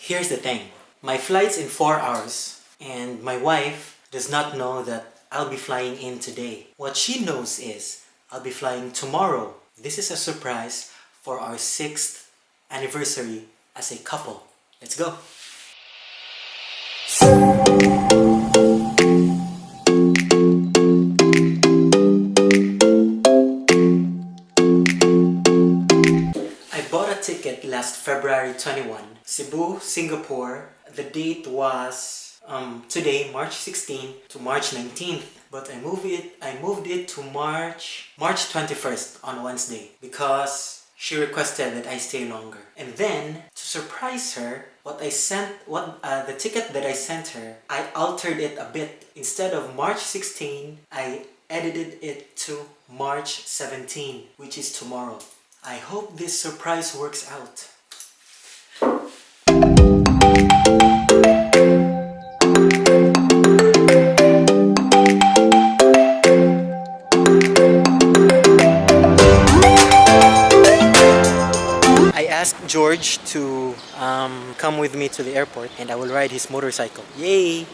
Here's the thing. My flight's in 4 hours and my wife does not know that I'll be flying in today. What she knows is I'll be flying tomorrow. This is a surprise for our 6th anniversary as a couple. Let's go! I bought a ticket last February 21, Cebu, Singapore. The date was today, March 16 to March 19th. But I moved it to March 21st on Wednesday because she requested that I stay longer. And then to surprise her, the ticket that I sent her, I altered it a bit. Instead of March 16, I edited it to March 17, which is tomorrow. I hope this surprise works out. I asked George to come with me to the airport and I will ride his motorcycle. Yay!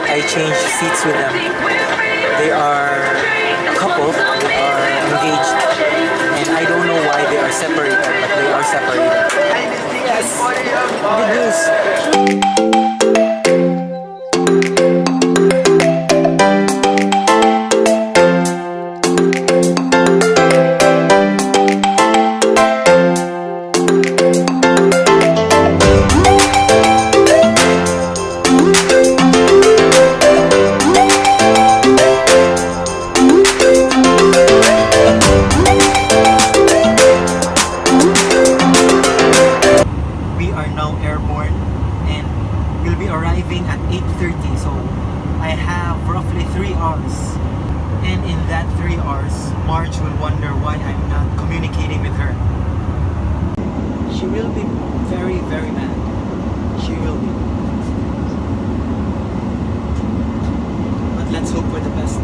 I changed seats with them. They are a couple, they are engaged, and I don't know why they are separated, but they are separated. Yes! Good news! Arriving at 8:30, so I have roughly 3 hours, and in that 3 hours Marge will wonder why I'm not communicating with her. She will be very, very mad. She will be. But let's hope for the best.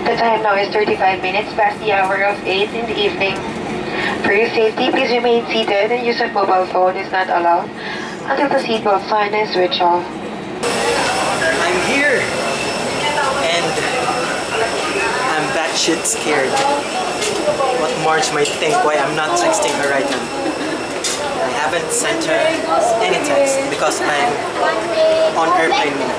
The time now is 35 minutes past the hour of 8 in the evening. For your safety, please remain seated and use of mobile phone is not allowed until the seatbelt sign is switched off. I'm here! And I'm batshit scared. What Marge might think why I'm not texting her right now. I haven't sent her any text because I'm on airplane mode.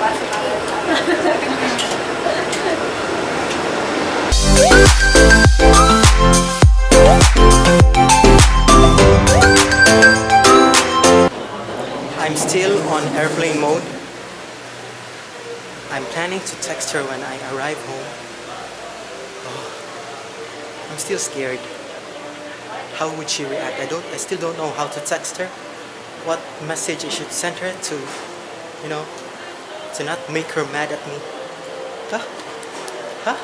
I'm still on airplane mode. I'm planning to text her when I arrive home. Oh, I'm still scared. how would she react? I still don't know how to text her, what message I should send her to, you know, to not make her mad at me. Huh? Huh?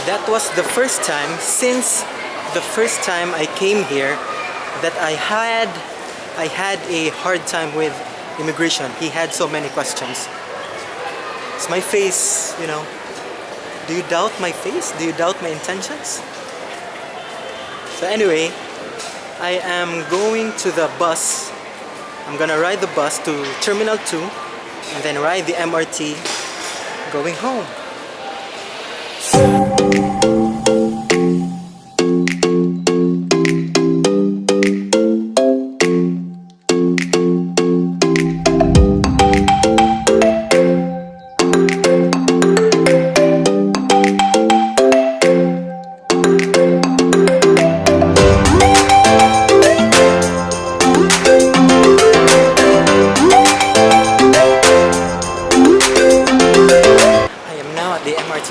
That was the first time since the first time I came here that I had a hard time with immigration. He had so many questions. It's my face, you know. Do you doubt my face? Do you doubt my intentions? So anyway, I am going to the bus. I'm gonna ride the bus to Terminal 2 and then ride the MRT going home.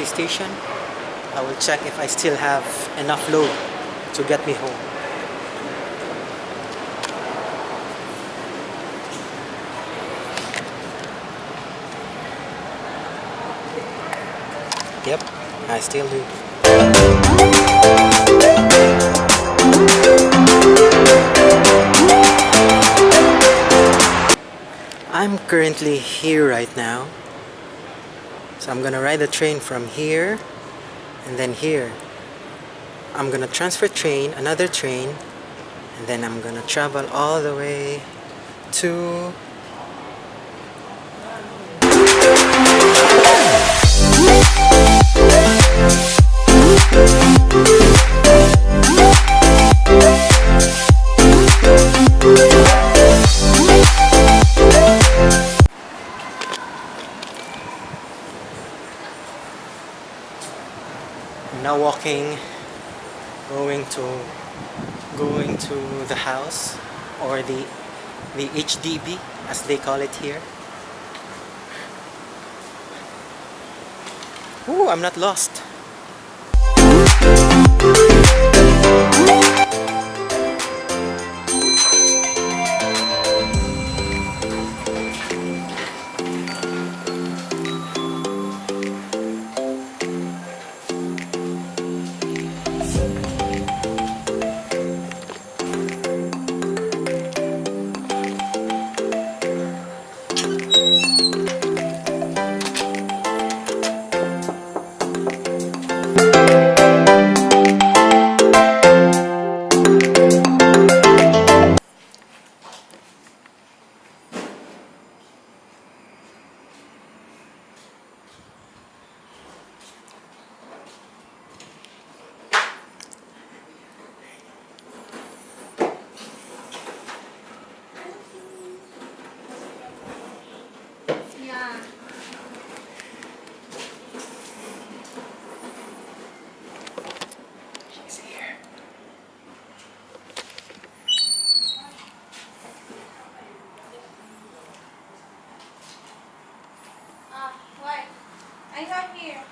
Station. I will check if I still have enough load to get me home. Yep, I still do. I'm currently here right now. So I'm gonna ride the train from here and then here. I'm gonna transfer train, another train, and then I'm gonna travel all the way to now walking, going to the house, or the HDB as they call it here. Ooh, I'm not lost. What? I got here.